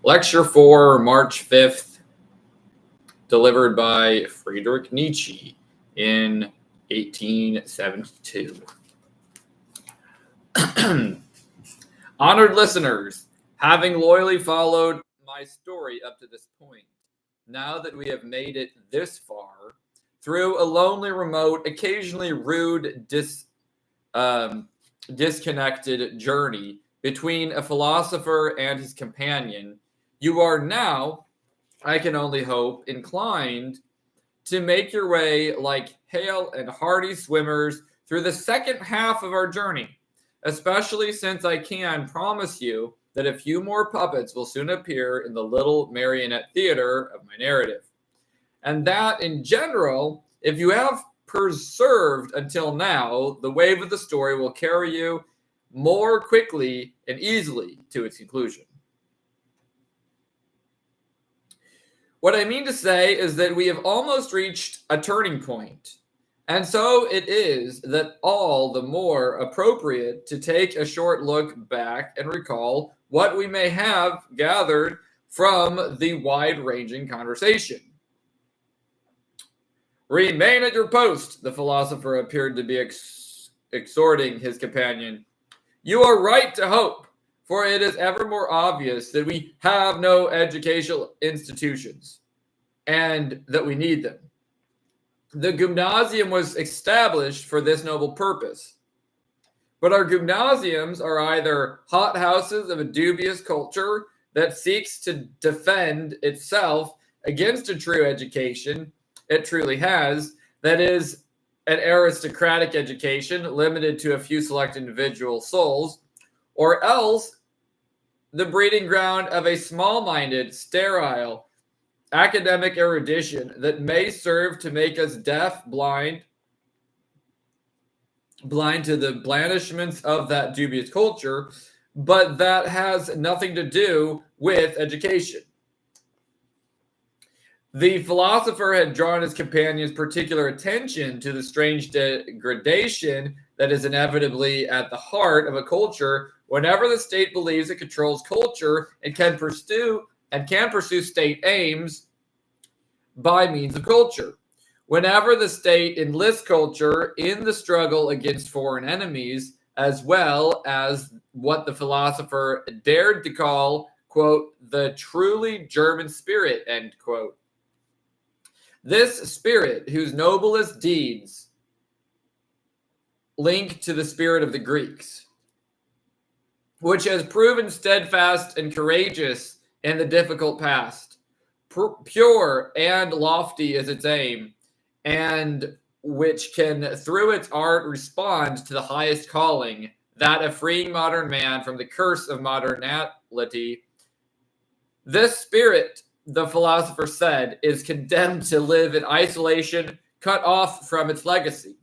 Lecture 4, March 5th, delivered by Friedrich Nietzsche in 1872. Honored listeners, having loyally followed my story up to this point, now that we have made it this far, through a lonely, remote, occasionally rude, disconnected journey between a philosopher and his companion, you are now, I can only hope, inclined to make your way like hale and hearty swimmers through the second half of our journey, especially since I can promise you that a few more puppets will soon appear in the little marionette theater of my narrative. And that, in general, if you have preserved until now, the wave of the story will carry you more quickly and easily to its conclusion. What I mean to say is that we have almost reached a turning point, and so it is that all the more appropriate to take a short look back and recall what we may have gathered from the wide-ranging conversation. Remain at your post, the philosopher appeared to be exhorting his companion. You are right to hope, for it is ever more obvious that we have no educational institutions, and that we need them. The gymnasium was established for this noble purpose. But our gymnasiums are either hothouses of a dubious culture that seeks to defend itself against a true education it truly has, that is, an aristocratic education limited to a few select individual souls, or else the breeding ground of a small-minded, sterile, academic erudition that may serve to make us deaf, blind to the blandishments of that dubious culture, but that has nothing to do with education. The philosopher had drawn his companion's particular attention to the strange degradation that is inevitably at the heart of a culture whenever the state believes it controls culture and can pursue state aims by means of culture. Whenever the state enlists culture in the struggle against foreign enemies, as well as what the philosopher dared to call, quote, the truly German spirit, end quote. This spirit, whose noblest deeds link to the spirit of the Greeks, which has proven steadfast and courageous in the difficult past, pure and lofty is its aim, and which can, through its art, respond to the highest calling, that of freeing modern man from the curse of modernity. This spirit, the philosopher said, is condemned to live in isolation, cut off from its legacy.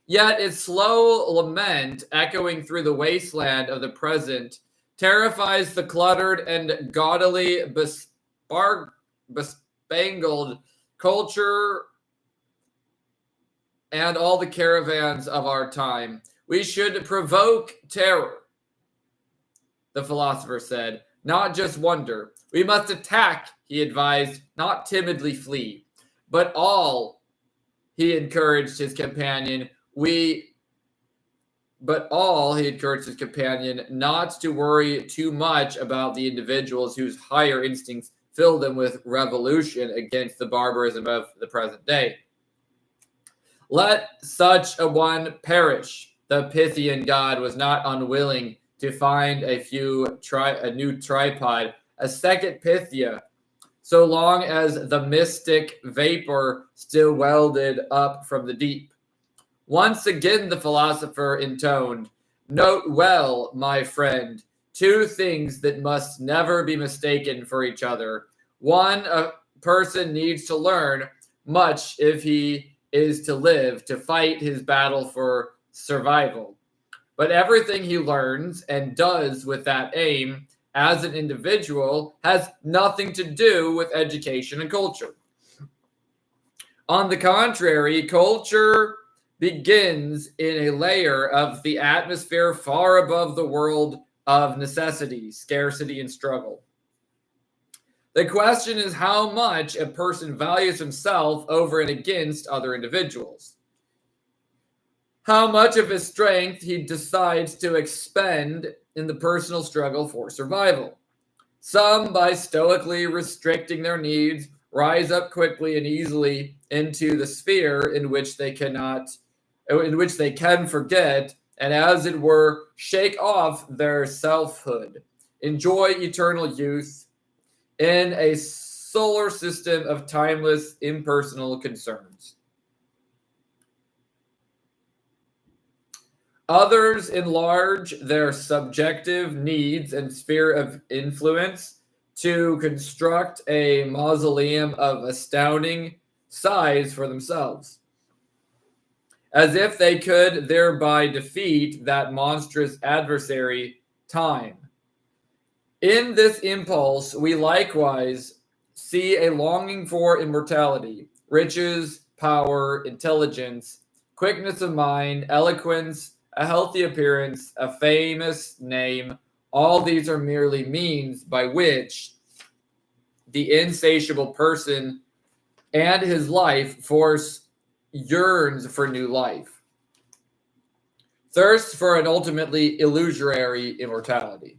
Yet its slow lament, echoing through the wasteland of the present, terrifies the cluttered and gaudily bespangled culture and all the caravans of our time. We should provoke terror, the philosopher said, not just wonder. We must attack, he advised, not timidly flee. But all, he encouraged his companion, not to worry too much about the individuals whose higher instincts fill them with revolution against the barbarism of the present day. Let such a one perish. The Pythian god was not unwilling to find a new tripod, a second Pythia, so long as the mystic vapor still welded up from the deep. Once again the philosopher intoned, note well, my friend, two things that must never be mistaken for each other. One, a person needs to learn much if he is to live, to fight his battle for survival. But everything he learns and does with that aim as an individual has nothing to do with education and culture. On the contrary, culture begins in a layer of the atmosphere far above the world of necessity, scarcity, and struggle. The question is how much a person values himself over and against other individuals. How much of his strength he decides to expend in the personal struggle for survival. Some, by stoically restricting their needs, rise up quickly and easily into the sphere in which they can forget, and as it were, shake off their selfhood, enjoy eternal youth in a solar system of timeless, impersonal concerns. Others enlarge their subjective needs and sphere of influence to construct a mausoleum of astounding size for themselves, as if they could thereby defeat that monstrous adversary, time. In this impulse, we likewise see a longing for immortality, riches, power, intelligence, quickness of mind, eloquence, a healthy appearance, a famous name. All these are merely means by which the insatiable person and his life force yearns for new life, thirsts for an ultimately illusory immortality.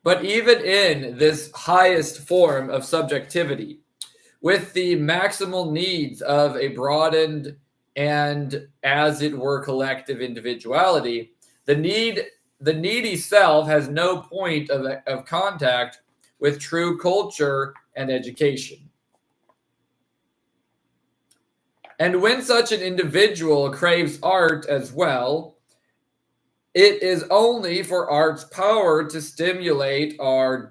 But even in this highest form of subjectivity, with the maximal needs of a broadened and, as it were, collective individuality, the needy self has no point of contact with true culture and education. And when such an individual craves art as well, it is only for art's power to stimulate or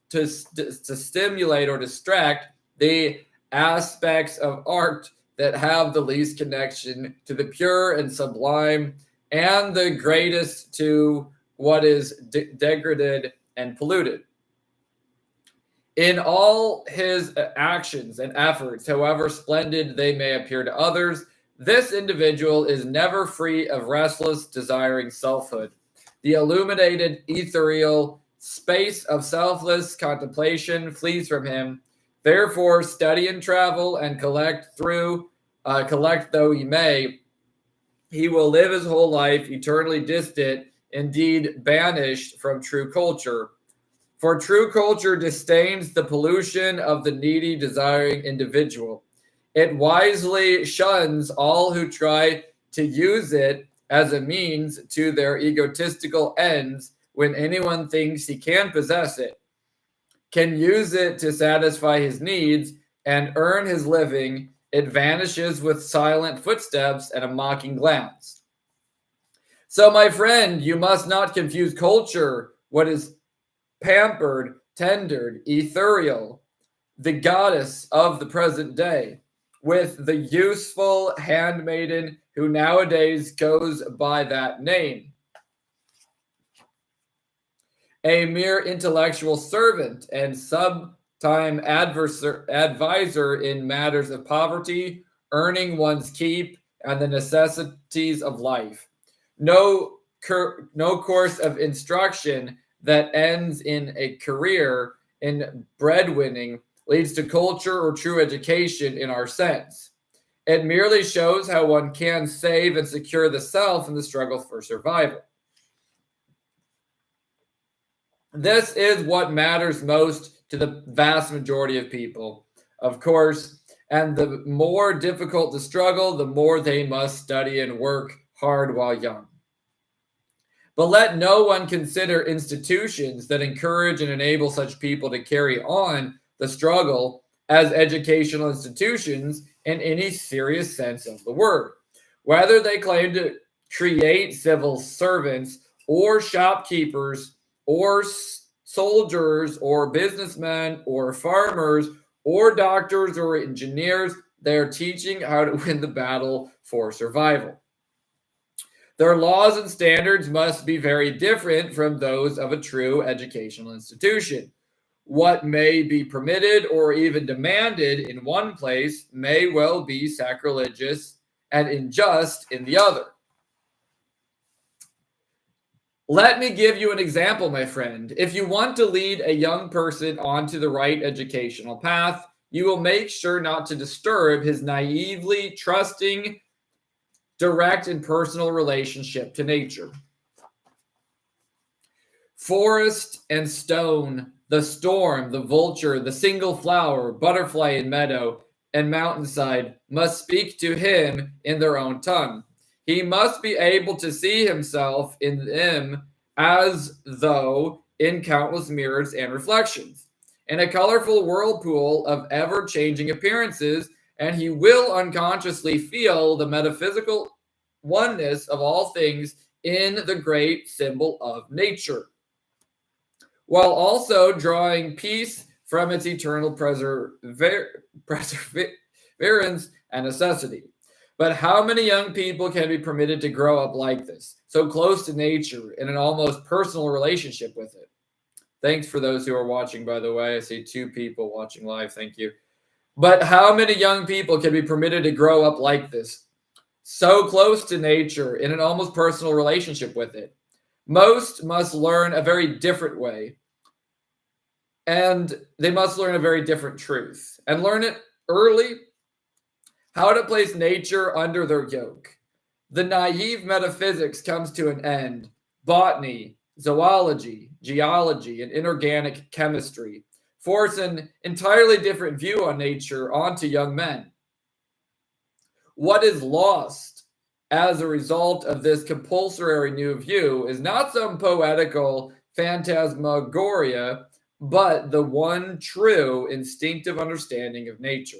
stimulate or distract the aspects of art that have the least connection to the pure and sublime, and the greatest to what is degraded and polluted. In all his actions and efforts, however splendid they may appear to others, this individual is never free of restless, desiring selfhood. The illuminated, ethereal space of selfless contemplation flees from him. Therefore, study and travel and collect though he may, he will live his whole life eternally distant, indeed banished from true culture. For true culture disdains the pollution of the needy, desiring individual. It wisely shuns all who try to use it as a means to their egotistical ends. When anyone thinks he can possess it, can use it to satisfy his needs and earn his living, it vanishes with silent footsteps and a mocking glance. So, my friend, you must not confuse culture, what is pampered, tendered, ethereal, the goddess of the present day, with the useful handmaiden who nowadays goes by that name. A mere intellectual servant and sometime advisor in matters of poverty, earning one's keep, and the necessities of life. No course of instruction that ends in a career in breadwinning leads to culture or true education in our sense. It merely shows how one can save and secure the self in the struggle for survival. This is what matters most to the vast majority of people, of course, and the more difficult the struggle, the more they must study and work hard while young. But let no one consider institutions that encourage and enable such people to carry on the struggle as educational institutions in any serious sense of the word. Whether they claim to create civil servants or shopkeepers or soldiers or businessmen or farmers or doctors or engineers, they are teaching how to win the battle for survival. Their laws and standards must be very different from those of a true educational institution. What may be permitted or even demanded in one place may well be sacrilegious and unjust in the other. Let me give you an example, my friend. If you want to lead a young person onto the right educational path, you will make sure not to disturb his naively trusting, direct, and personal relationship to nature. Forest and stone, the storm, the vulture, the single flower, butterfly in meadow, and mountainside must speak to him in their own tongue. He must be able to see himself in them as though in countless mirrors and reflections, in a colorful whirlpool of ever-changing appearances, and he will unconsciously feel the metaphysical oneness of all things in the great symbol of nature, while also drawing peace from its eternal perseverance and necessity. But how many young people can be permitted to grow up like this, so close to nature, in an almost personal relationship with it? Thanks for those who are watching, by the way. I see 2 people watching live. Thank you. But how many young people can be permitted to grow up like this, so close to nature, in an almost personal relationship with it? Most must learn a very different way, and they must learn a very different truth, and learn it early, how to place nature under their yoke. The naive metaphysics comes to an end. Botany, zoology, geology, and inorganic chemistry force an entirely different view on nature onto young men. What is lost as a result of this compulsory new view is not some poetical phantasmagoria, but the one true instinctive understanding of nature.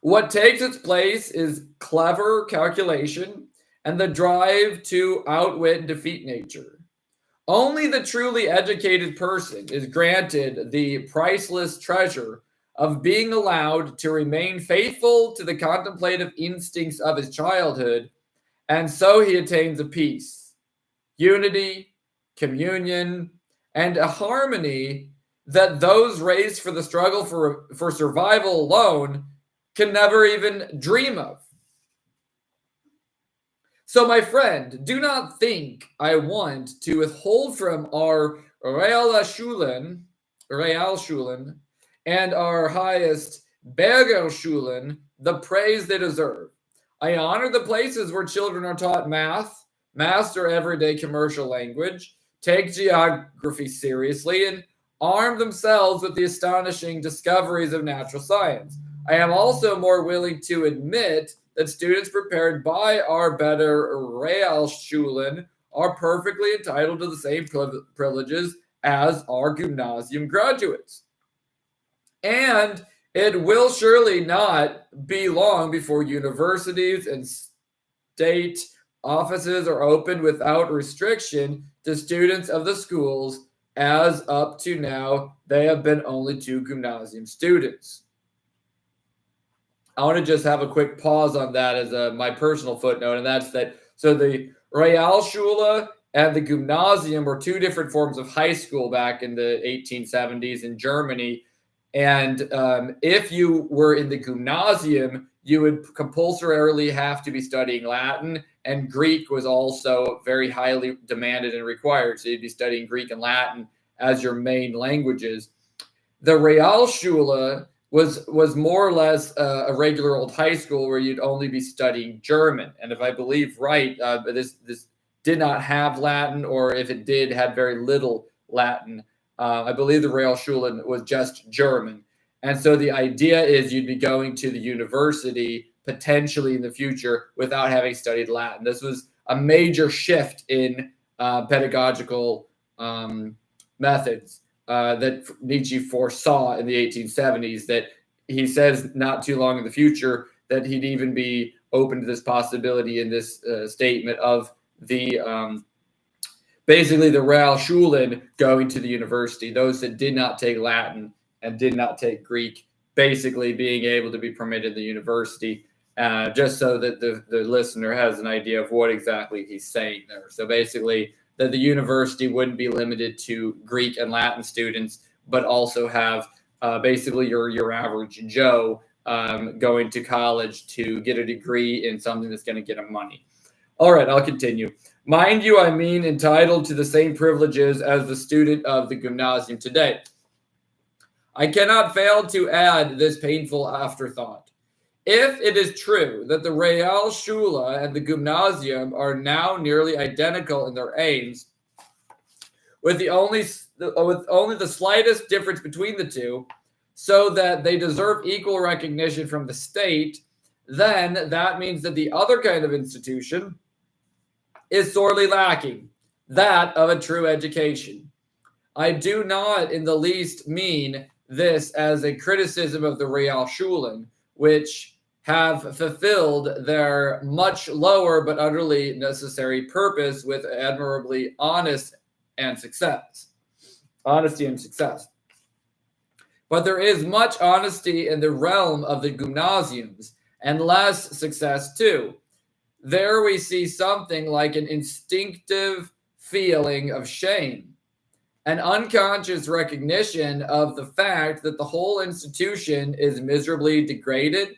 What takes its place is clever calculation and the drive to outwit and defeat nature. Only the truly educated person is granted the priceless treasure of being allowed to remain faithful to the contemplative instincts of his childhood, and so he attains a peace, unity, communion, and a harmony that those raised for the struggle for survival alone can never even dream of. So, my friend, do not think I want to withhold from our Realschulen and our highest Bergerschulen the praise they deserve. I honor the places where children are taught math, master everyday commercial language, take geography seriously, and arm themselves with the astonishing discoveries of natural science. I am also more willing to admit that students prepared by our better Realschulen are perfectly entitled to the same privileges as our gymnasium graduates. And it will surely not be long before universities and state offices are opened without restriction to students of the schools, as up to now they have been only to gymnasium students. I want to just have a quick pause on that as my personal footnote, and that's that. So the Realschule and the Gymnasium were 2 different forms of high school back in the 1870s in Germany. And if you were in the Gymnasium, you would compulsorily have to be studying Latin, and Greek was also very highly demanded and required. So you'd be studying Greek and Latin as your main languages. The Realschule was more or less a regular old high school where you'd only be studying German. And if I believe right, this did not have Latin, or if it did, had very little Latin. I believe the Realschule was just German. And so the idea is you'd be going to the university potentially in the future without having studied Latin. This was a major shift in pedagogical methods that Nietzsche foresaw in the 1870s, that he says not too long in the future that he'd even be open to this possibility in this statement of the basically the Realschulen going to the university, those that did not take Latin and did not take Greek, basically being able to be permitted the university, just so that the listener has an idea of what exactly he's saying there. So basically that the university wouldn't be limited to Greek and Latin students, but also have basically your average Joe going to college to get a degree in something that's going to get him money. All right, I'll continue. Mind you, I mean entitled to the same privileges as the student of the gymnasium today. I cannot fail to add this painful afterthought. If it is true that the Realschule and the Gymnasium are now nearly identical in their aims, with only the slightest difference between the two, so that they deserve equal recognition from the state, then that means that the other kind of institution is sorely lacking, that of a true education. I do not in the least mean this as a criticism of the Realschulen, which have fulfilled their much lower but utterly necessary purpose with admirably honesty and success. But there is much honesty in the realm of the gymnasiums, and less success too. There we see something like an instinctive feeling of shame, an unconscious recognition of the fact that the whole institution is miserably degraded,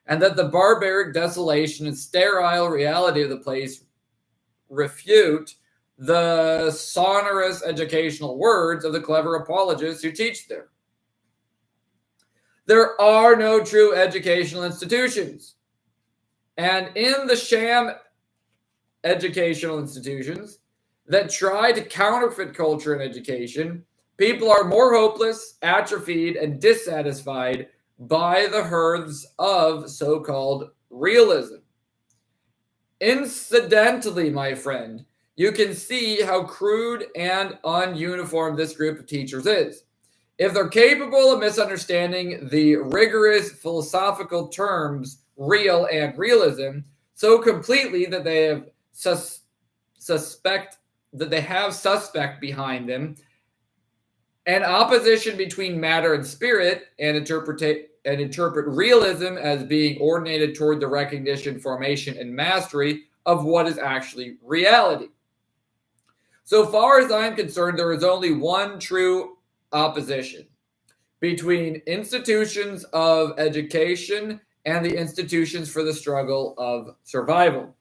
and that the barbaric desolation and sterile reality of the place refute the sonorous educational words of the clever apologists who teach there. There are no true educational institutions. And in the sham educational institutions that try to counterfeit culture and education, people are more hopeless, atrophied, and dissatisfied by the hearths of so-called realism. Incidentally, my friend, you can see how crude and ununiform this group of teachers is. If they're capable of misunderstanding the rigorous philosophical terms real and realism so completely that they have suspect behind them, an opposition between matter and spirit, and interpret realism as being ordinated toward the recognition, formation, and mastery of what is actually reality. So far as I'm concerned, there is only one true opposition between institutions of education and the institutions for the struggle of survival.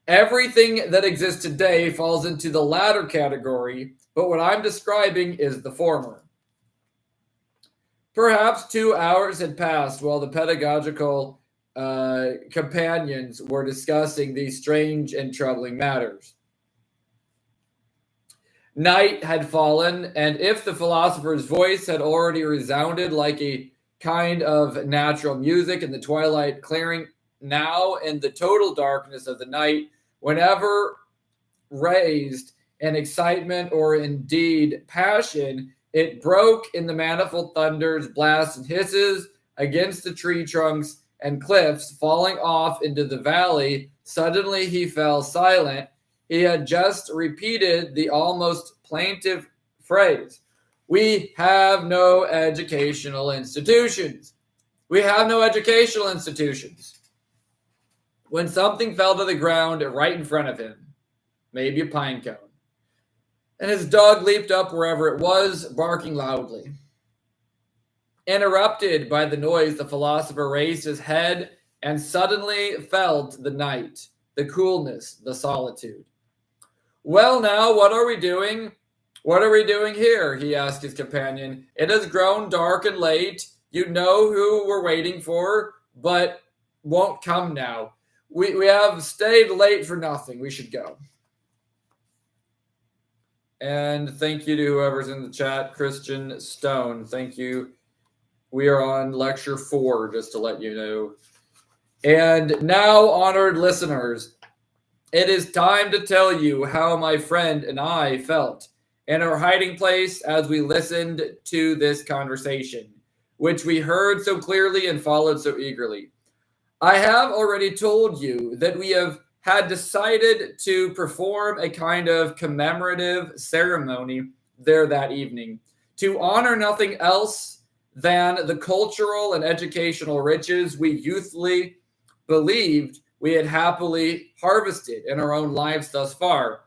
Everything that exists today falls into the latter category, but what I'm describing is the former. Perhaps 2 hours had passed while the pedagogical companions were discussing these strange and troubling matters. Night had fallen, and if the philosopher's voice had already resounded like a kind of natural music in the twilight clearing, now in the total darkness of the night, whenever raised in excitement or indeed passion, it broke in the manifold thunders, blasts, and hisses against the tree trunks and cliffs, falling off into the valley. Suddenly he fell silent. He had just repeated the almost plaintive phrase, "We have no educational institutions. We have no educational institutions." When something fell to the ground right in front of him, maybe a pine cone, and his dog leaped up wherever it was, barking loudly. Interrupted by the noise, the philosopher raised his head and suddenly felt the night, the coolness, the solitude. "Well, now, what are we doing? What are we doing here?" he asked his companion. "It has grown dark and late. You know who we're waiting for, but won't come now. We have stayed late for nothing. We should go." And thank you to whoever's in the chat. Christian Stone, thank you. We are on lecture 4, just to let you know. And now, honored listeners, it is time to tell you how my friend and I felt in our hiding place as we listened to this conversation, which we heard so clearly and followed so eagerly. I have already told you that we had decided to perform a kind of commemorative ceremony there that evening to honor nothing else than the cultural and educational riches we youthfully believed we had happily harvested in our own lives thus far.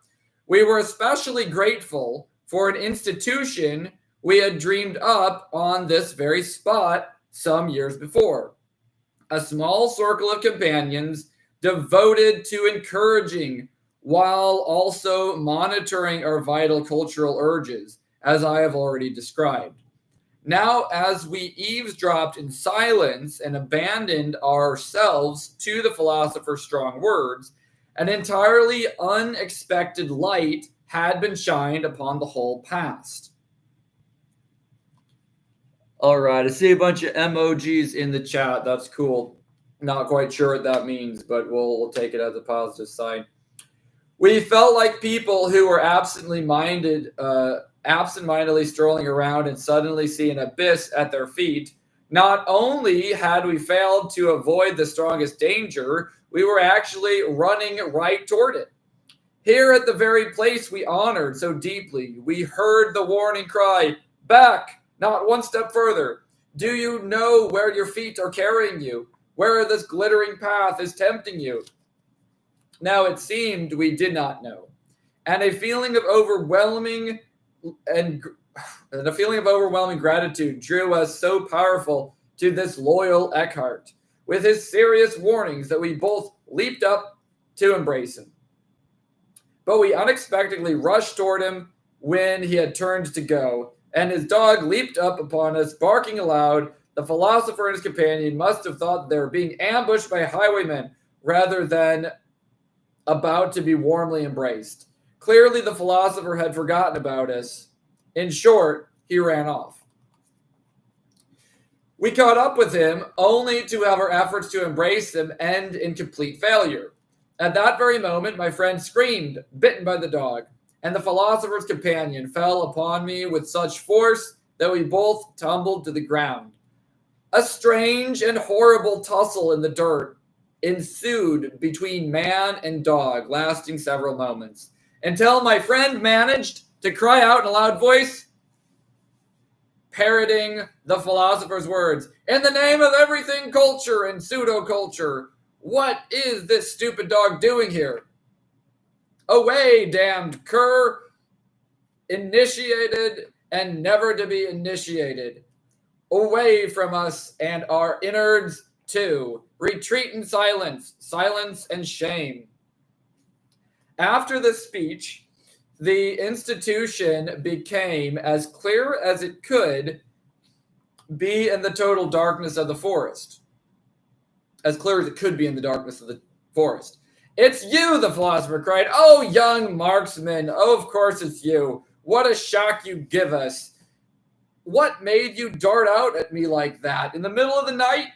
We were especially grateful for an institution we had dreamed up on this very spot some years before. A small circle of companions devoted to encouraging while also monitoring our vital cultural urges, as I have already described. Now, as we eavesdropped in silence and abandoned ourselves to the philosopher's strong words, an entirely unexpected light had been shined upon the whole past. All right, I see a bunch of emojis in the chat. That's cool. Not quite sure what that means, but we'll take it as a positive sign. We felt like people who were absentmindedly strolling around and suddenly see an abyss at their feet. Not only had we failed to avoid the strongest danger, we were actually running right toward it. Here at the very place we honored so deeply, we heard the warning cry, "Back, not one step further. Do you know where your feet are carrying you? Where this glittering path is tempting you?" Now it seemed we did not know, and a feeling of overwhelming gratitude drew us so powerful to this loyal Eckhart, with his serious warnings, that we both leaped up to embrace him. But we unexpectedly rushed toward him when he had turned to go, and his dog leaped up upon us, barking aloud. The philosopher and his companion must have thought they were being ambushed by highwaymen rather than about to be warmly embraced. Clearly, the philosopher had forgotten about us. In short, he ran off. We caught up with him, only to have our efforts to embrace him end in complete failure. At that very moment, my friend screamed, bitten by the dog, and the philosopher's companion fell upon me with such force that we both tumbled to the ground. A strange and horrible tussle in the dirt ensued between man and dog, lasting several moments, until my friend managed to cry out in a loud voice, parroting the philosopher's words, "In the name of everything culture and pseudo-culture, what is this stupid dog doing here? Away, damned cur, initiated and never to be initiated. Away from us and our innards too. Retreat in silence, silence and shame." After this speech, the institution became as clear as it could be in the total darkness of the forest. As clear as it could be in the darkness of the forest. "It's you," the philosopher cried. "Oh, young marksman, oh, of course it's you. What a shock you give us. What made you dart out at me like that in the middle of the night?"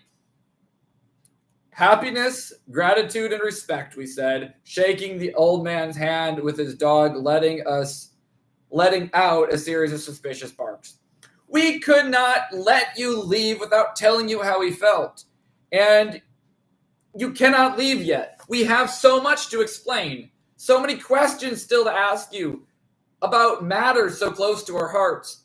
"Happiness, gratitude, and respect," we said, shaking the old man's hand with his dog, letting out a series of suspicious barks. "We could not let you leave without telling you how we felt. And you cannot leave yet. We have so much to explain, so many questions still to ask you about matters so close to our hearts.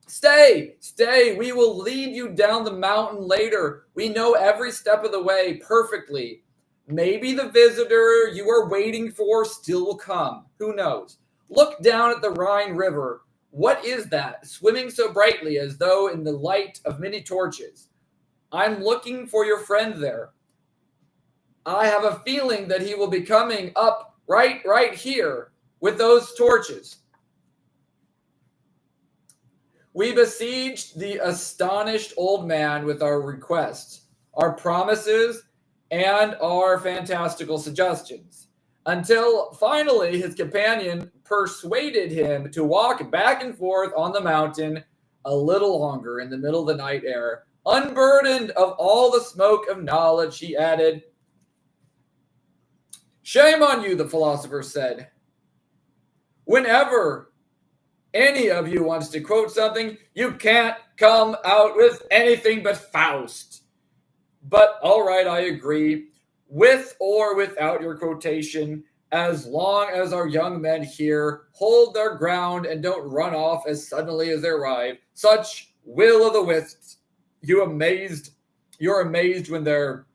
Stay, stay. We will lead you down the mountain later. We know every step of the way perfectly. Maybe the visitor you are waiting for still will come. Who knows? Look down at the Rhine River. What is that, swimming so brightly as though in the light of many torches? I'm looking for your friend there. I have a feeling that he will be coming up right here with those torches." We besieged the astonished old man with our requests, our promises, and our fantastical suggestions, until finally his companion persuaded him to walk back and forth on the mountain a little longer in the middle of the night air, unburdened of all the smoke of knowledge, he added. "Shame on you," the philosopher said. "Whenever any of you wants to quote something, you can't come out with anything but Faust. But all right, I agree, with or without your quotation, as long as our young men here hold their ground and don't run off as suddenly as they arrive. Such will o' the wisps. You're amazed when they're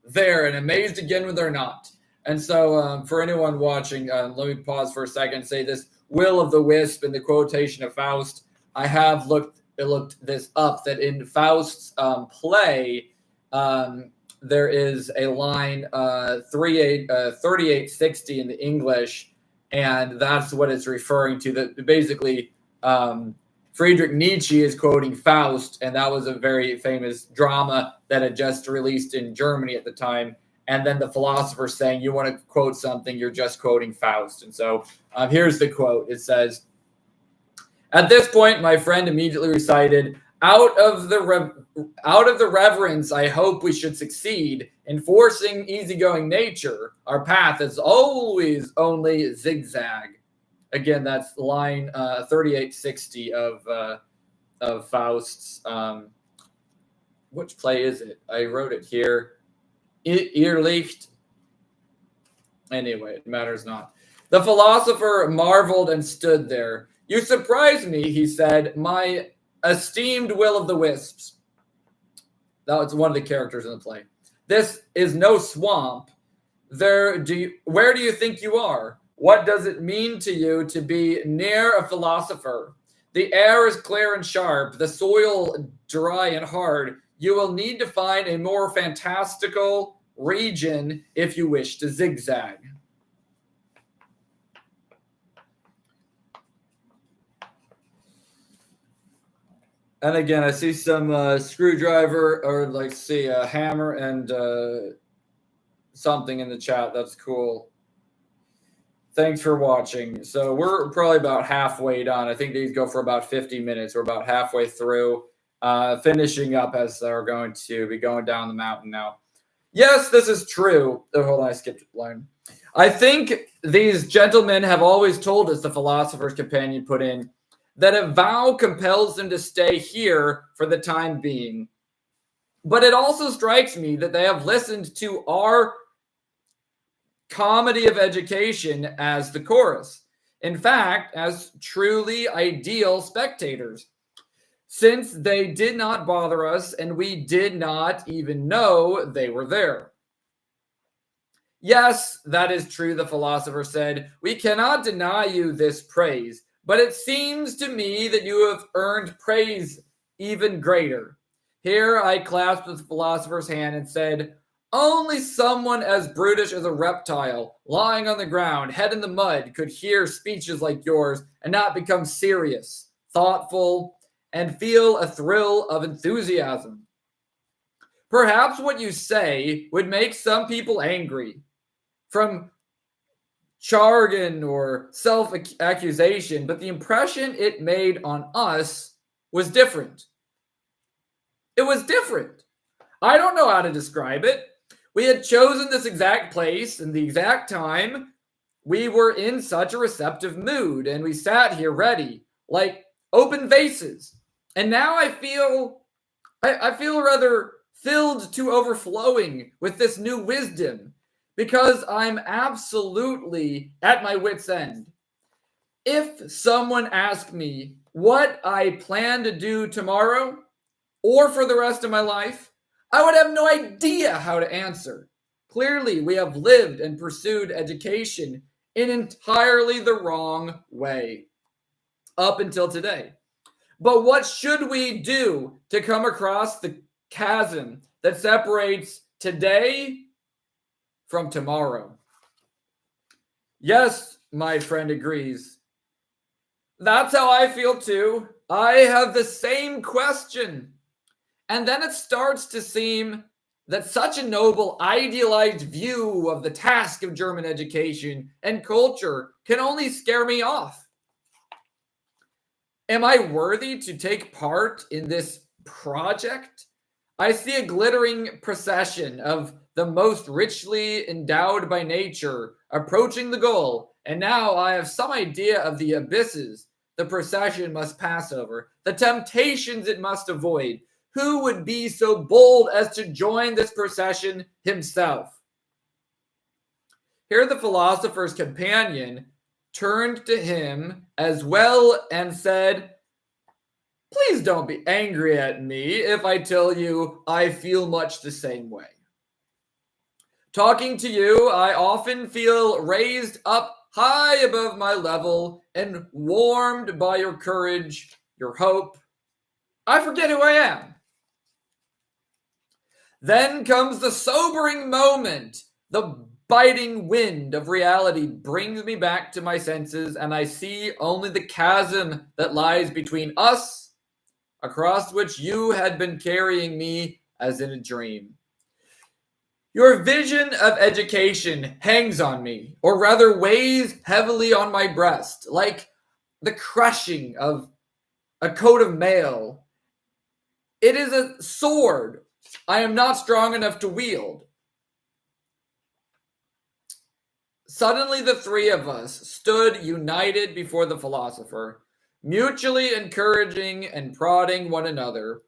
there, and amazed again when they're not." And so for anyone watching, let me pause for a second and say this will of the wisp in the quotation of Faust. I have looked this up, that in Faust's play, there is a line 3860 in the English, and that's what it's referring to. That basically Friedrich Nietzsche is quoting Faust, and that was a very famous drama that had just released in Germany at the time. And then the philosopher saying, you want to quote something, you're just quoting Faust. And so here's the quote. It says, "At this point, my friend immediately recited, out of the reverence, I hope we should succeed. Enforcing easygoing nature, our path is always only zigzag." Again, that's line 3860 of Faust's. Which play is it? I wrote it here. Irrlicht. Anyway, it matters not. The philosopher marveled and stood there. "You surprise me," he said, "my esteemed will of the wisps." That was one of the characters in the play. "This is no swamp. Where do you think you are? What does it mean to you to be near a philosopher? The air is clear and sharp, the soil dry and hard. You will need to find a more fantastical region if you wish to zigzag." And again, I see some screwdriver, or like see a hammer and something in the chat. That's cool. Thanks for watching. So we're probably about halfway done. I think these go for about 50 minutes. We're about halfway through, finishing up as they're going to be going down the mountain now. Yes, this is true. Oh, hold on, I skipped a line. "I think these gentlemen have always told us," the philosopher's companion put in, "that a vow compels them to stay here for the time being. But it also strikes me that they have listened to our comedy of education as the chorus. In fact, as truly ideal spectators, since they did not bother us and we did not even know they were there." "Yes, that is true," the philosopher said. "We cannot deny you this praise, but it seems to me that you have earned praise even greater." Here I clasped the philosopher's hand and said, "Only someone as brutish as a reptile, lying on the ground, head in the mud, could hear speeches like yours and not become serious, thoughtful, and feel a thrill of enthusiasm. Perhaps what you say would make some people angry, from jargon or self-accusation, but the impression it made on us was different. It was different. I don't know how to describe it. We had chosen this exact place and the exact time. We were in such a receptive mood, and we sat here ready, like open vases. And now I feel rather filled to overflowing with this new wisdom, because I'm absolutely at my wit's end. If someone asked me what I plan to do tomorrow or for the rest of my life, I would have no idea how to answer. Clearly, we have lived and pursued education in entirely the wrong way up until today. But what should we do to come across the chasm that separates today from tomorrow?" "Yes," my friend agrees. "That's how I feel too. I have the same question." And then it starts to seem that such a noble, idealized view of the task of German education and culture can only scare me off. Am I worthy to take part in this project? I see a glittering procession of the most richly endowed by nature approaching the goal, and now I have some idea of the abysses the procession must pass over, the temptations it must avoid. Who would be so bold as to join this procession himself? Here the philosopher's companion turned to him as well and said, "Please don't be angry at me if I tell you I feel much the same way. Talking to you, I often feel raised up high above my level and warmed by your courage, your hope. I forget who I am. Then comes the sobering moment. The biting wind of reality brings me back to my senses, and I see only the chasm that lies between us, across which you had been carrying me as in a dream. Your vision of education hangs on me, or rather weighs heavily on my breast, like the crushing of a coat of mail. It is a sword I am not strong enough to wield. Suddenly, the three of us stood united before the philosopher, mutually encouraging and prodding one another,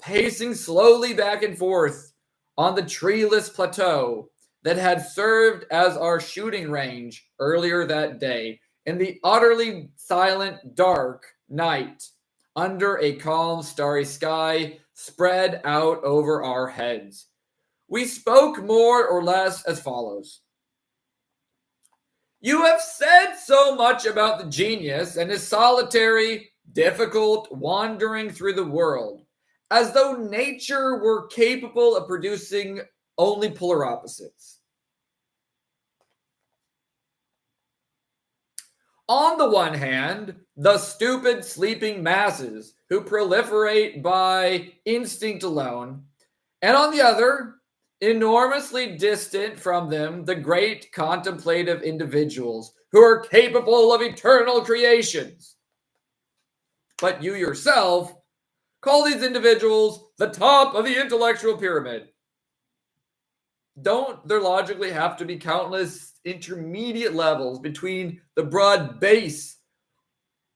pacing slowly back and forth on the treeless plateau that had served as our shooting range earlier that day in the utterly silent, dark night under a calm, starry sky spread out over our heads. We spoke more or less as follows. You have said so much about the genius and his solitary, difficult wandering through the world, as though nature were capable of producing only polar opposites. On the one hand, the stupid sleeping masses who proliferate by instinct alone, and on the other, enormously distant from them, the great contemplative individuals who are capable of eternal creations. But you yourself call these individuals the top of the intellectual pyramid. Don't there logically have to be countless intermediate levels between the broad base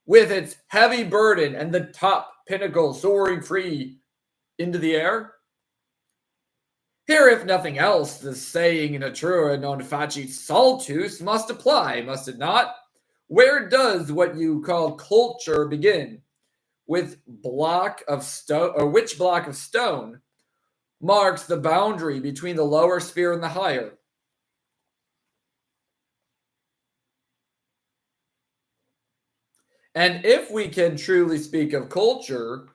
with its heavy burden and the top pinnacle soaring free into the air? Here, if nothing else, the saying natura non facit saltus must apply, must it not? Where does what you call culture begin? With block of stone, or which block of stone marks the boundary between the lower sphere and the higher? And if we can truly speak of culture,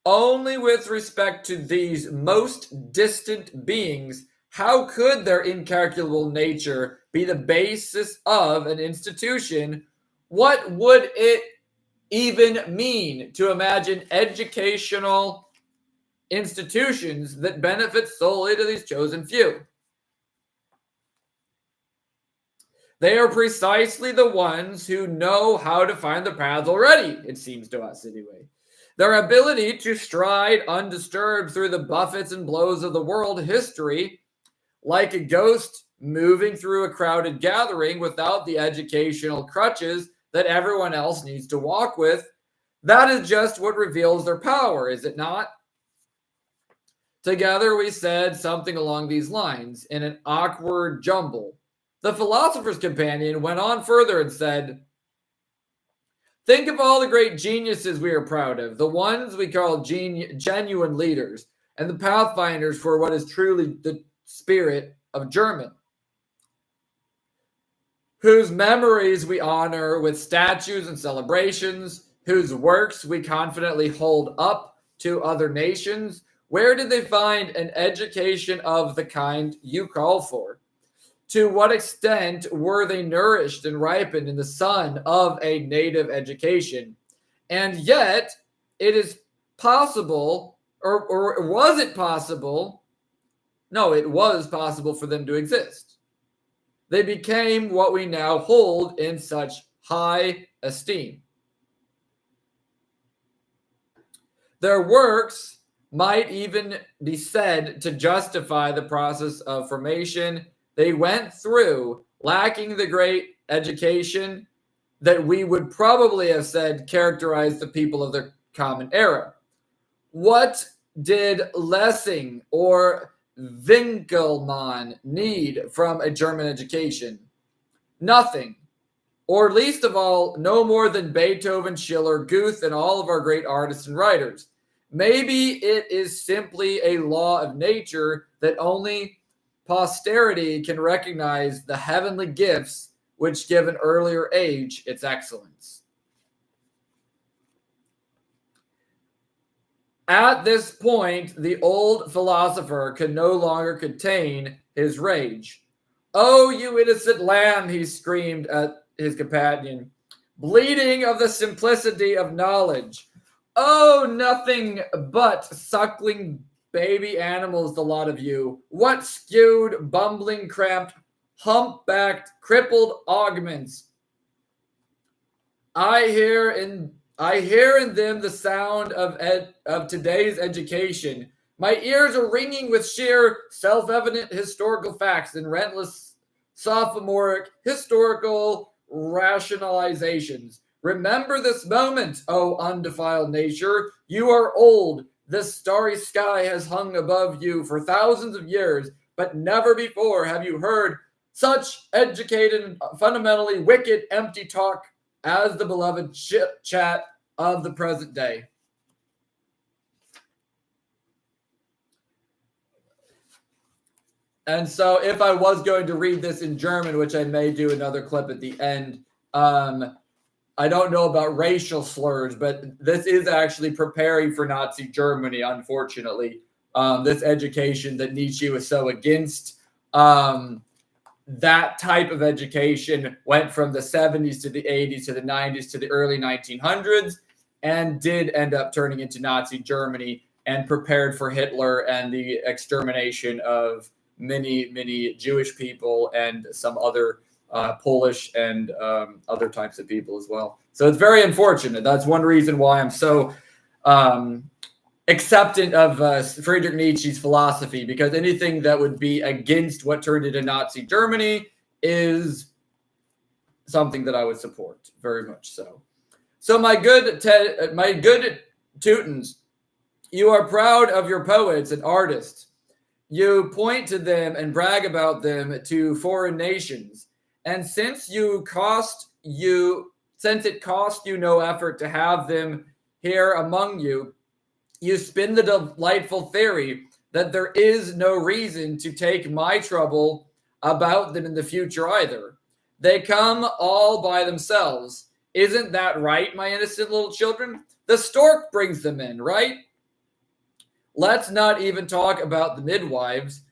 only with respect to these most distant beings, how could their incalculable nature be the basis of an institution? What would it even mean to imagine educational institutions that benefit solely to these chosen few? They are precisely the ones who know how to find the path already, it seems to us anyway. Their ability to stride undisturbed through the buffets and blows of the world history, like a ghost moving through a crowded gathering without the educational crutches that everyone else needs to walk with, that is just what reveals their power, is it not? Together we said something along these lines in an awkward jumble. The philosopher's companion went on further and said, think of all the great geniuses we are proud of, the ones we call genuine leaders, and the pathfinders for what is truly the spirit of German, whose memories we honor with statues and celebrations, whose works we confidently hold up to other nations. Where did they find an education of the kind you call for? To what extent were they nourished and ripened in the sun of a native education? And yet, it is possible, or was it possible? No, it was possible for them to exist. They became what we now hold in such high esteem. Their works might even be said to justify the process of formation they went through, lacking the great education that we would probably have said characterized the people of their common era. What did Lessing or Winkelmann need from a German education? Nothing. Or least of all, no more than Beethoven, Schiller, Goethe, and all of our great artists and writers. Maybe it is simply a law of nature that only posterity can recognize the heavenly gifts which give an earlier age its excellence. At this point, the old philosopher could no longer contain his rage. "Oh, you innocent lamb," he screamed at his companion, "bleeding of the simplicity of knowledge. Oh, nothing but suckling baby animals, the lot of you. What skewed, bumbling, cramped, hump-backed, crippled augments. I hear in them the sound of today's education. My ears are ringing with sheer self-evident historical facts and relentless sophomoric historical rationalizations. Remember this moment, O undefiled nature. You are old. This starry sky has hung above you for thousands of years, but never before have you heard such educated, fundamentally wicked, empty talk as the beloved chit chat of the present day." And so, if I was going to read this in German, which I may do another clip at the end, I don't know about racial slurs, but this is actually preparing for Nazi Germany, unfortunately. This education that Nietzsche was so against. That type of education went from the 70s to the 80s to the 90s to the early 1900s and did end up turning into Nazi Germany and prepared for Hitler and the extermination of many, many Jewish people and some other Polish and other types of people as well. So it's very unfortunate. That's one reason why I'm so acceptant of Friedrich Nietzsche's philosophy, because anything that would be against what turned into Nazi Germany is something that I would support very much so. So my good Teutons, you are proud of your poets and artists. You point to them and brag about them to foreign nations. And since it cost you no effort to have them here among you, you spin the delightful theory that there is no reason to take my trouble about them in the future either. They come all by themselves. Isn't that right, my innocent little children? The stork brings them in, right? Let's not even talk about the midwives.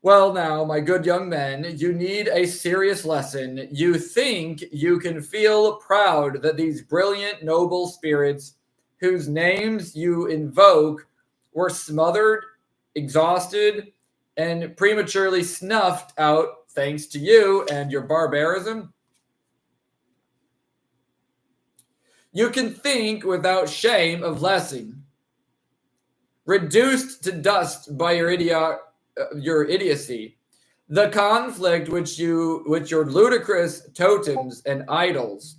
Well, now, my good young men, you need a serious lesson. You think you can feel proud that these brilliant, noble spirits whose names you invoke were smothered, exhausted, and prematurely snuffed out thanks to you and your barbarism? You can think without shame of Lessing, reduced to dust by your idiocy, the conflict which your ludicrous totems and idols,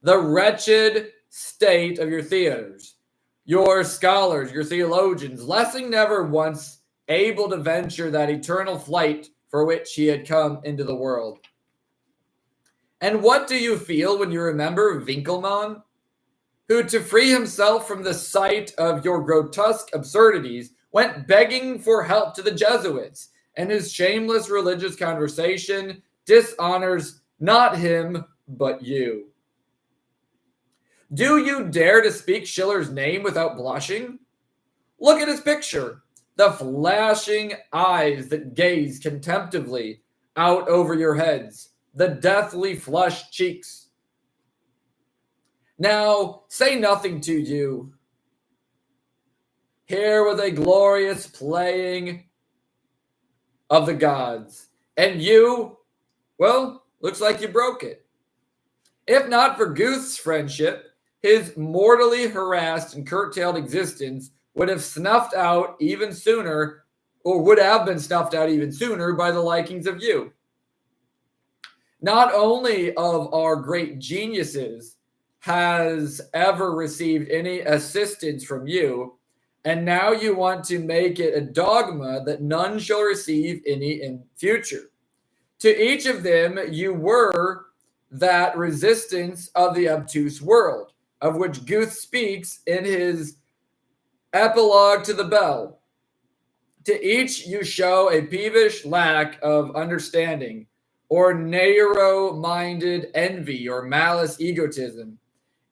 the wretched state of your theaters, your scholars, your theologians. Lessing never once able to venture that eternal flight for which he had come into the world. And what do you feel when you remember Winckelmann, who, to free himself from the sight of your grotesque absurdities, went begging for help to the Jesuits, and his shameless religious conversation dishonors not him, but you? Do you dare to speak Schiller's name without blushing? Look at his picture, the flashing eyes that gaze contemptuously out over your heads, the deathly flushed cheeks. Now, say nothing to you. Here was a glorious playing of the gods. And you, well, looks like you broke it. If not for Guth's friendship, his mortally harassed and curtailed existence would have snuffed out even sooner, or would have been snuffed out even sooner by the likings of you. Not only of our great geniuses has ever received any assistance from you, and now you want to make it a dogma that none shall receive any in future. To each of them you were that resistance of the obtuse world, of which Guth speaks in his Epilogue to the Bell. To each you show a peevish lack of understanding, or narrow-minded envy, or malice egotism.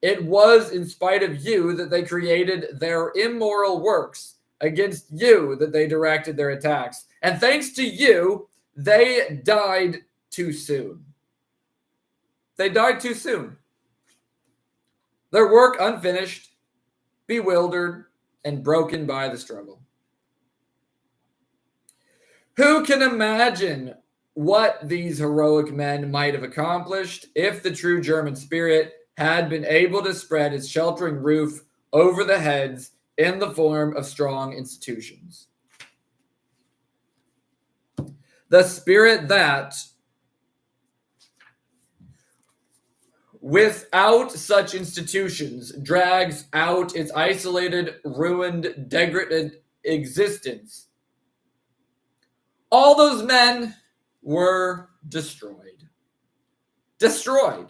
It was in spite of you that they created their immoral works. Against you that they directed their attacks. And thanks to you, they died too soon. They died too soon. Their work unfinished, bewildered, and broken by the struggle. Who can imagine what these heroic men might have accomplished if the true German spirit had been able to spread its sheltering roof over the heads in the form of strong institutions? The spirit that, without such institutions, drags out its isolated, ruined, degraded existence. All those men were destroyed. Destroyed.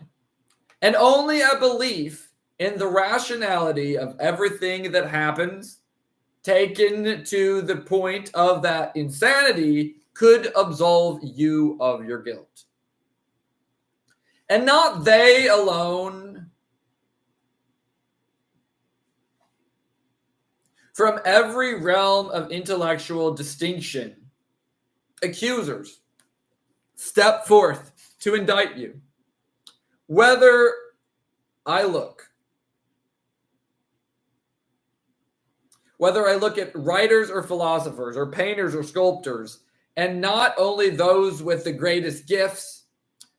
And only a belief in the rationality of everything that happens, taken to the point of that insanity, could absolve you of your guilt. And not they alone. From every realm of intellectual distinction, accusers step forth to indict you. Whether I look at writers or philosophers or painters or sculptors, and not only those with the greatest gifts,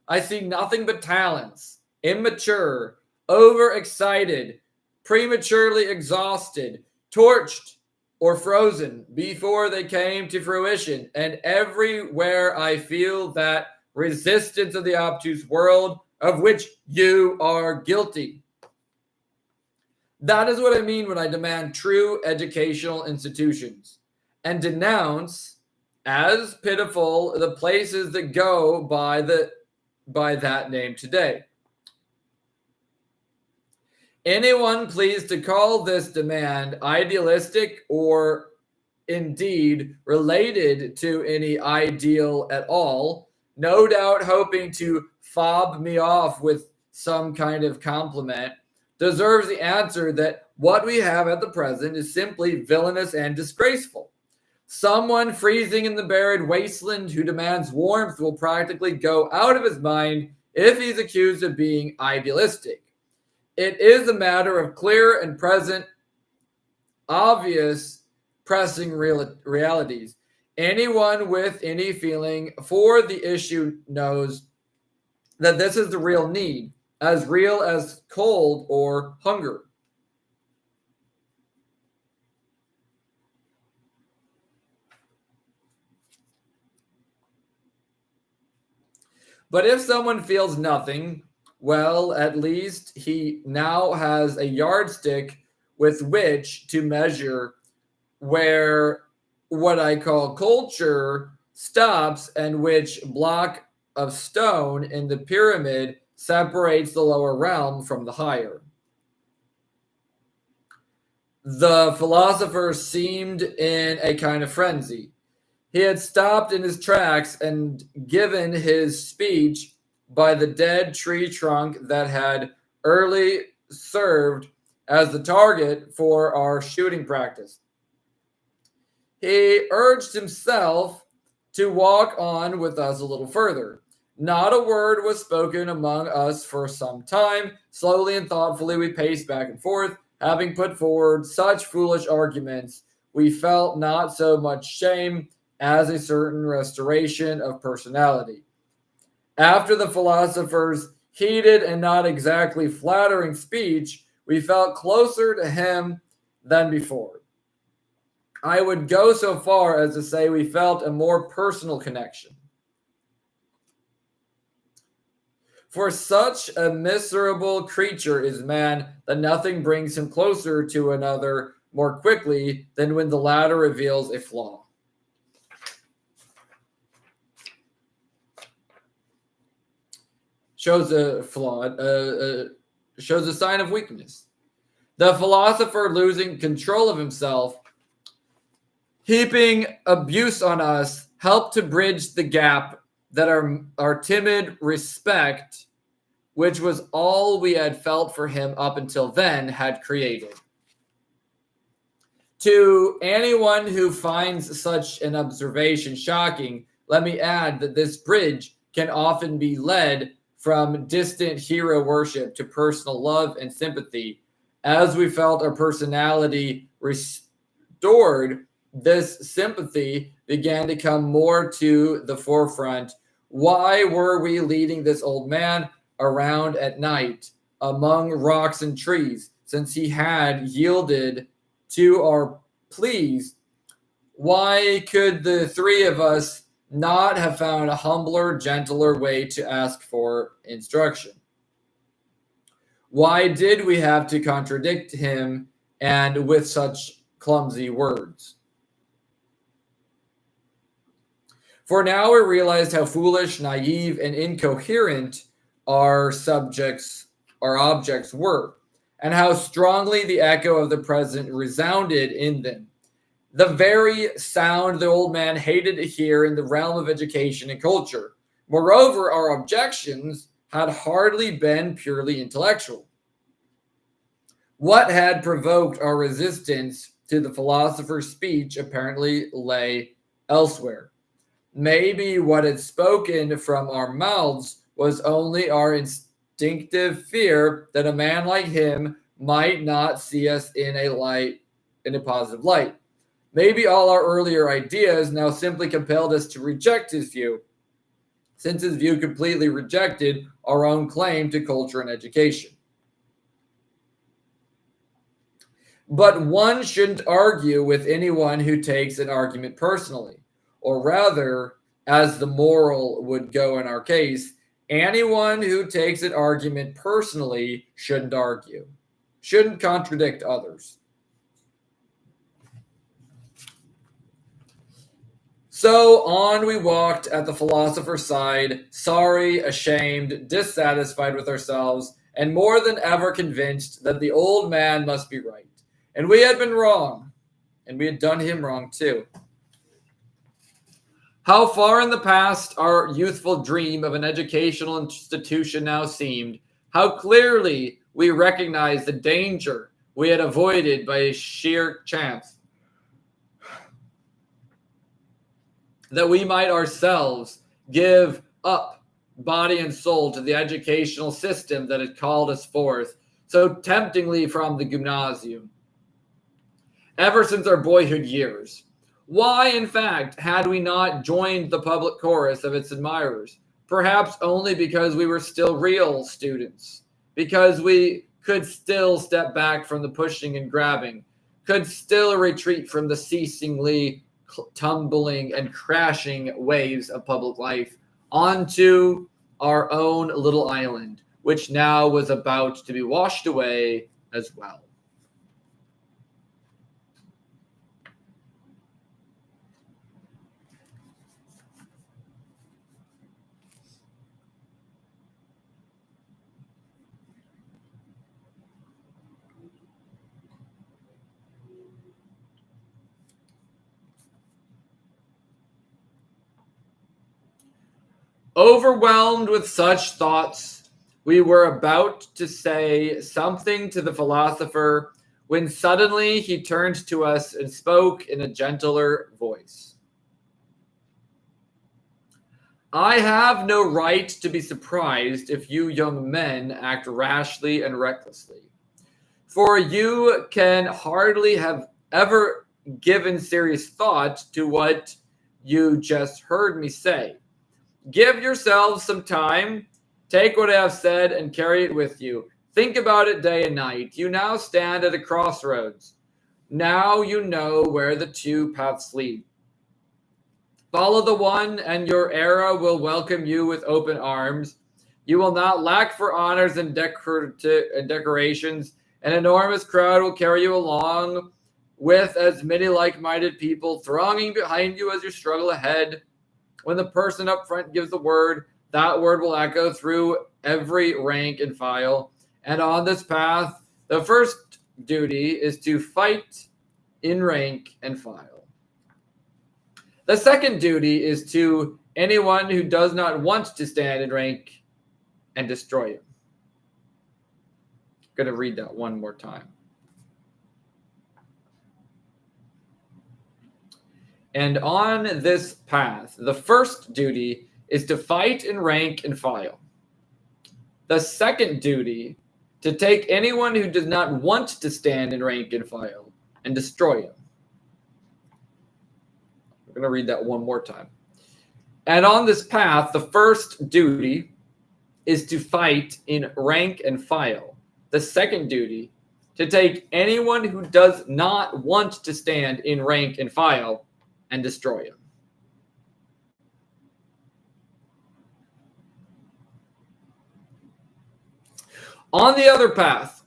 I see nothing but talents, immature, overexcited, prematurely exhausted, torched, or frozen before they came to fruition. And everywhere I feel that resistance of the obtuse world of which you are guilty. That is what I mean when I demand true educational institutions and denounce as pitiful the places that go by that name today. Anyone pleased to call this demand idealistic or indeed related to any ideal at all, no doubt hoping to fob me off with some kind of compliment, deserves the answer that what we have at the present is simply villainous and disgraceful. Someone freezing in the barren wasteland who demands warmth will practically go out of his mind if he's accused of being idealistic. It is a matter of clear and present, obvious, pressing realities. Anyone with any feeling for the issue knows that this is the real need, as real as cold or hunger. But if someone feels nothing, well, at least he now has a yardstick with which to measure where what I call culture stops and which block of stone in the pyramid separates the lower realm from the higher. The philosopher seemed in a kind of frenzy. He had stopped in his tracks and given his speech by the dead tree trunk that had early served as the target for our shooting practice. He urged himself to walk on with us a little further. Not a word was spoken among us for some time. Slowly and thoughtfully we paced back and forth. Having put forward such foolish arguments, we felt not so much shame as a certain restoration of personality. After the philosopher's heated and not exactly flattering speech, we felt closer to him than before. I would go so far as to say we felt a more personal connection. For such a miserable creature is man that nothing brings him closer to another more quickly than when the latter reveals a flaw. Shows a flaw, shows a sign of weakness. The philosopher losing control of himself, heaping abuse on us, helped to bridge the gap that our timid respect which was all we had felt for him up until then, had created. To anyone who finds such an observation shocking, let me add that this bridge can often be led from distant hero worship to personal love and sympathy. As we felt our personality restored, this sympathy began to come more to the forefront. Why were we leading this old man around at night among rocks and trees, since he had yielded to our pleas? Why could the three of us not have found a humbler, gentler way to ask for instruction? Why did we have to contradict him, and with such clumsy words? For now we realized how foolish, naive, and incoherent our objects were, and how strongly the echo of the present resounded in them. The very sound the old man hated to hear in the realm of education and culture. Moreover, our objections had hardly been purely intellectual. What had provoked our resistance to the philosopher's speech apparently lay elsewhere. Maybe what had spoken from our mouths was only our instinctive fear that a man like him might not see us in a positive light. Maybe all our earlier ideas now simply compelled us to reject his view, since his view completely rejected our own claim to culture and education. But one shouldn't argue with anyone who takes an argument personally, or rather, as the moral would go in our case, anyone who takes an argument personally shouldn't argue, shouldn't contradict others. So on we walked at the philosopher's side, sorry, ashamed, dissatisfied with ourselves, and more than ever convinced that the old man must be right. And we had been wrong, and we had done him wrong too. How far in the past our youthful dream of an educational institution now seemed, how clearly we recognized the danger we had avoided by sheer chance. That we might ourselves give up body and soul to the educational system that had called us forth so temptingly from the gymnasium. Ever since our boyhood years, why, in fact, had we not joined the public chorus of its admirers? Perhaps only because we were still real students, because we could still step back from the pushing and grabbing, could still retreat from the ceasingly tumbling and crashing waves of public life onto our own little island, which now was about to be washed away as well. Overwhelmed with such thoughts, we were about to say something to the philosopher when suddenly he turned to us and spoke in a gentler voice. I have no right to be surprised if you young men act rashly and recklessly, for you can hardly have ever given serious thought to what you just heard me say. Give yourselves some time. Take what I have said and carry it with you. Think about it day and night. You now stand at a crossroads. Now you know where the two paths lead. Follow the one, and your era will welcome you with open arms. You will not lack for honors and decorations. An enormous crowd will carry you along with as many like-minded people thronging behind you as you struggle ahead. When the person up front gives the word, that word will echo through every rank and file. And on this path, the first duty is to fight in rank and file. The second duty is to anyone who does not want to stand in rank and destroy him. going to read that one more time. And on this path, the first duty is to fight in rank and file. The second duty, to take anyone who does not want to stand in rank and file and destroy him. We're going to read that one more time. And on this path, the first duty is to fight in rank and file. The second duty, to take anyone who does not want to stand in rank and file and destroy him. On the other path,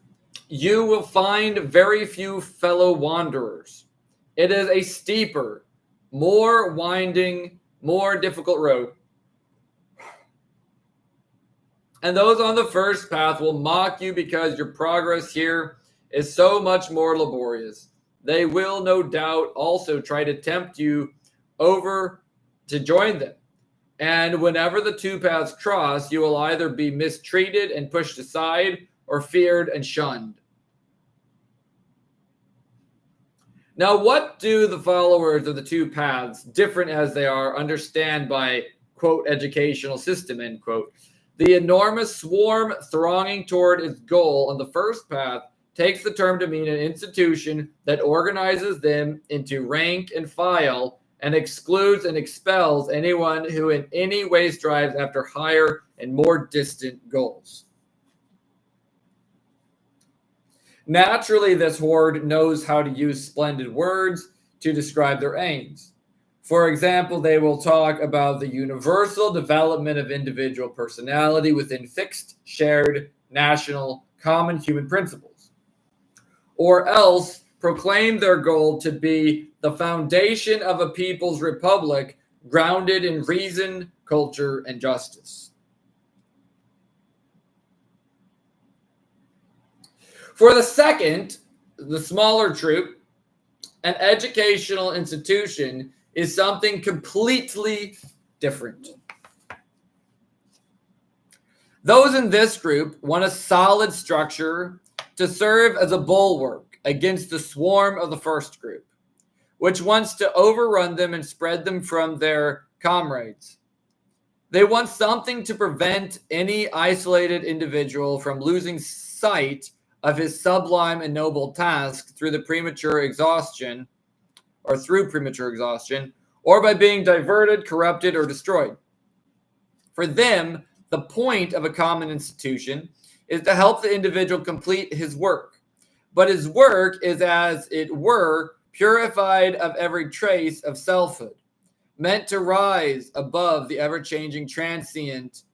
you will find very few fellow wanderers. It is a steeper, more winding, more difficult road. And those on the first path will mock you because your progress here is so much more laborious. They will no doubt also try to tempt you over to join them. And whenever the two paths cross, you will either be mistreated and pushed aside or feared and shunned. Now, what do the followers of the two paths, different as they are, understand by, quote, educational system, end quote? The enormous swarm thronging toward its goal on the first path takes the term to mean an institution that organizes them into rank and file and excludes and expels anyone who in any way strives after higher and more distant goals. Naturally, this horde knows how to use splendid words to describe their aims. For example, they will talk about the universal development of individual personality within fixed, shared, national, common human principles. Or else proclaim their goal to be the foundation of a people's republic grounded in reason, culture, and justice. For the second, the smaller troop, an educational institution is something completely different. Those in this group want a solid structure to serve as a bulwark against the swarm of the first group, which wants to overrun them and spread them from their comrades. They want something to prevent any isolated individual from losing sight of his sublime and noble task through premature exhaustion, or by being diverted, corrupted, or destroyed. For them, the point of a common institution is to help the individual complete his work. But his work is, as it were, purified of every trace of selfhood, meant to rise above the ever-changing transience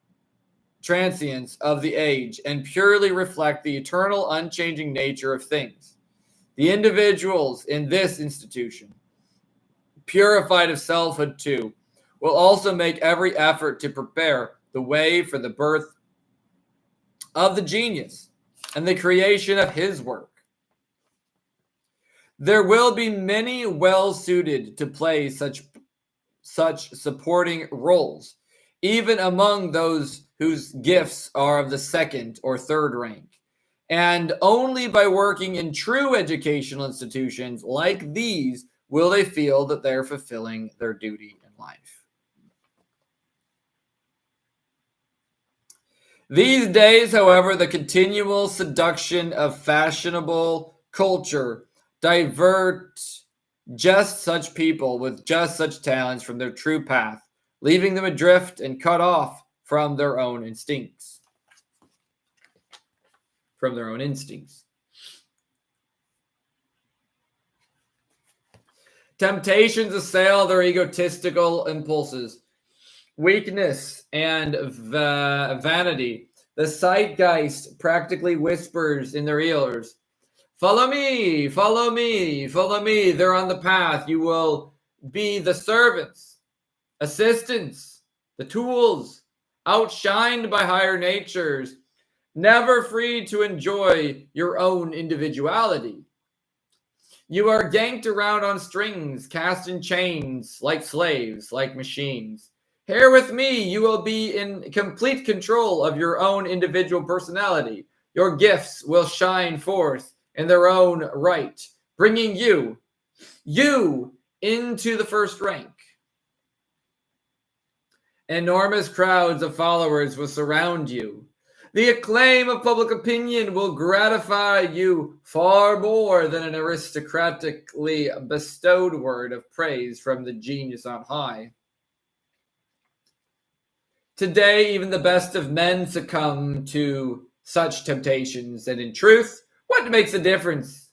of the age and purely reflect the eternal, unchanging nature of things. The individuals in this institution, purified of selfhood too, will also make every effort to prepare the way for the birth of the genius and the creation of his work. There will be many well suited to play such supporting roles, even among those whose gifts are of the second or third rank. And only by working in true educational institutions like these will they feel that they're fulfilling their duty in life. These days, however, the continual seduction of fashionable culture divert just such people with just such talents from their true path, leaving them adrift and cut off from their own instincts. Temptations assail their egotistical impulses. Weakness and vanity. The zeitgeist practically whispers in their ears, "Follow me, follow me, follow me." They're on the path. You will be the servants, assistants, the tools, outshined by higher natures, never free to enjoy your own individuality. You are yanked around on strings, cast in chains, like slaves, like machines. Here with me, you will be in complete control of your own individual personality. Your gifts will shine forth in their own right, bringing you into the first rank. Enormous crowds of followers will surround you. The acclaim of public opinion will gratify you far more than an aristocratically bestowed word of praise from the genius on high. Today, even the best of men succumb to such temptations, and in truth, what makes a difference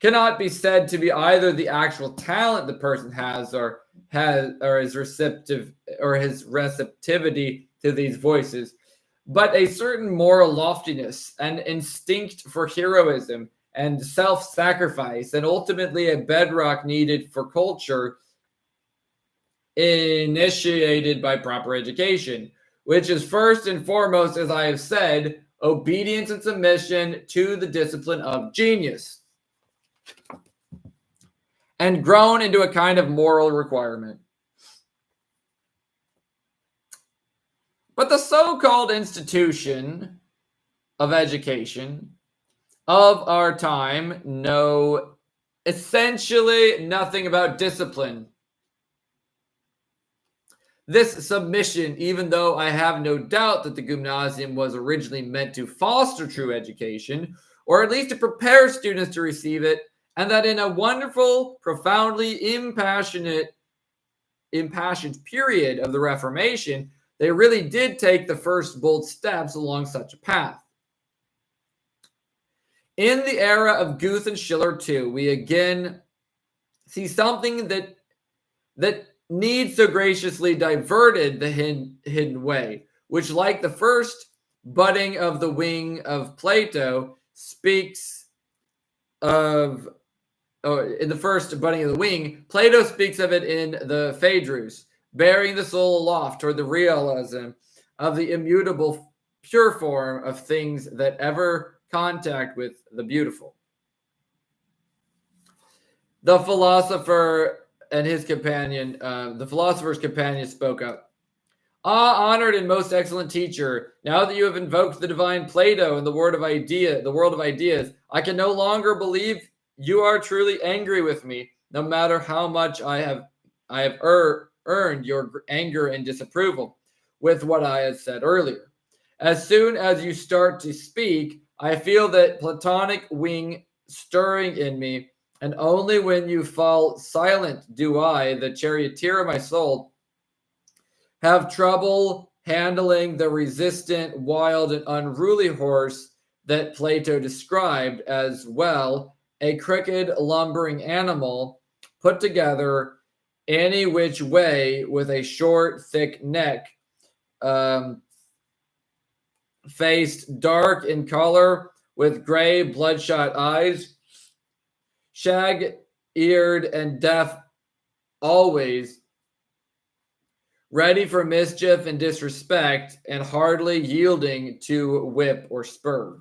cannot be said to be either the actual talent the person has or his receptivity to these voices, but a certain moral loftiness, an instinct for heroism and self-sacrifice, and ultimately a bedrock needed for culture initiated by proper education, which is first and foremost, as I have said, obedience and submission to the discipline of genius, and grown into a kind of moral requirement. But the so-called institution of education of our time know essentially nothing about discipline. This submission, even though I have no doubt that the gymnasium was originally meant to foster true education, or at least to prepare students to receive it, and that in a wonderful, profoundly impassioned period of the Reformation, they really did take the first bold steps along such a path. In the era of Goethe and Schiller, too, we again see something that needs so graciously diverted the hidden way, which, like the first budding of the wing of Plato, speaks of, in the first budding of the wing, Plato speaks of it in the Phaedrus, bearing the soul aloft toward the realism of the immutable pure form of things that ever contact with the beautiful. The philosopher and his companion, the philosopher's companion, spoke up. Ah, honored and most excellent teacher, now that you have invoked the divine Plato and the world of ideas, I can no longer believe you are truly angry with me, no matter how much I have earned your anger and disapproval with what I had said earlier. As soon as you start to speak, I feel that Platonic wing stirring in me, and only when you fall silent do I, the charioteer of my soul, have trouble handling the resistant, wild, and unruly horse that Plato described as well, a crooked, lumbering animal put together any which way with a short, thick neck, faced dark in color with gray, bloodshot eyes, shag-eared and deaf always, ready for mischief and disrespect, and hardly yielding to whip or spur.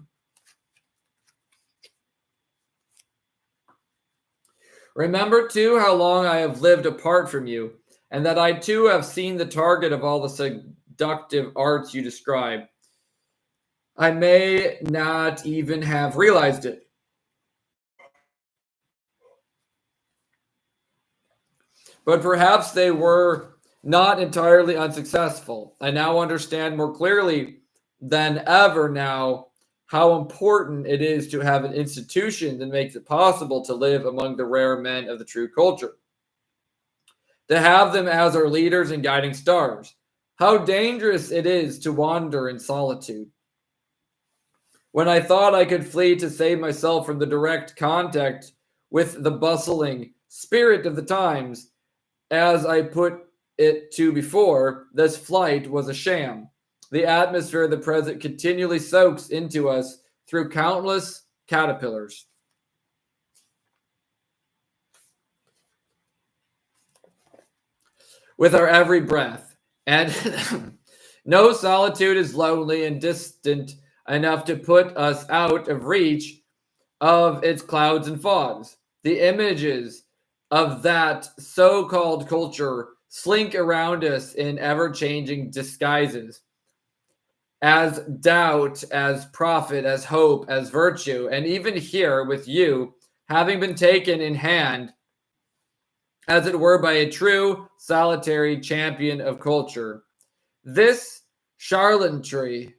Remember, too, how long I have lived apart from you, and that I, too, have seen the target of all the seductive arts you describe. I may not even have realized it. But perhaps they were not entirely unsuccessful. I now understand more clearly than ever now how important it is to have an institution that makes it possible to live among the rare men of the true culture. To have them as our leaders and guiding stars. How dangerous it is to wander in solitude. When I thought I could flee to save myself from the direct contact with the bustling spirit of the times, as I put it to before, this flight was a sham. The atmosphere of the present continually soaks into us through countless caterpillars. With our every breath. And no solitude is lonely and distant enough to put us out of reach of its clouds and fogs. The images of that so-called culture slink around us in ever-changing disguises. as doubt, as profit, as hope, as virtue, and even here with you, having been taken in hand, as it were, by a true solitary champion of culture. This charlatanry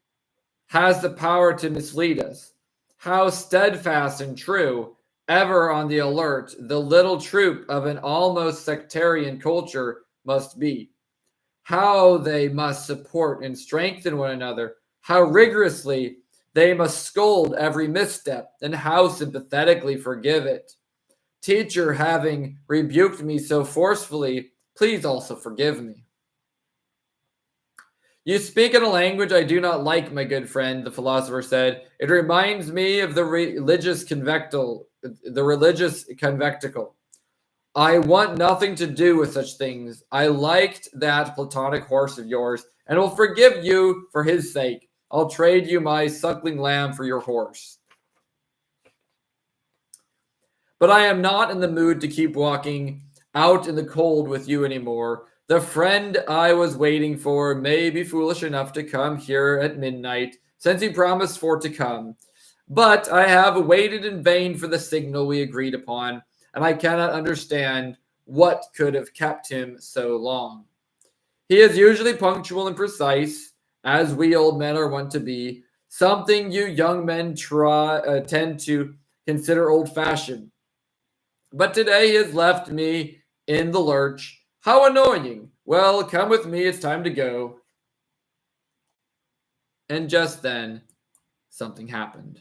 has the power to mislead us. How steadfast and true, ever on the alert, the little troop of an almost sectarian culture must be. How they must support and strengthen one another, how rigorously they must scold every misstep, and how sympathetically forgive it. Teacher, having rebuked me so forcefully, please also forgive me. You speak in a language I do not like, my good friend, the philosopher said. It reminds me of the religious convecticle. I want nothing to do with such things. I liked that Platonic horse of yours, and will forgive you for his sake. I'll trade you my suckling lamb for your horse. But I am not in the mood to keep walking out in the cold with you anymore. The friend I was waiting for may be foolish enough to come here at midnight, since he promised for to come. But I have waited in vain for the signal we agreed upon, and I cannot understand what could have kept him so long. He is usually punctual and precise, as we old men are wont to be, something you young men tend to consider old-fashioned. But today he has left me in the lurch. How annoying! Well, come with me, it's time to go. And just then, something happened.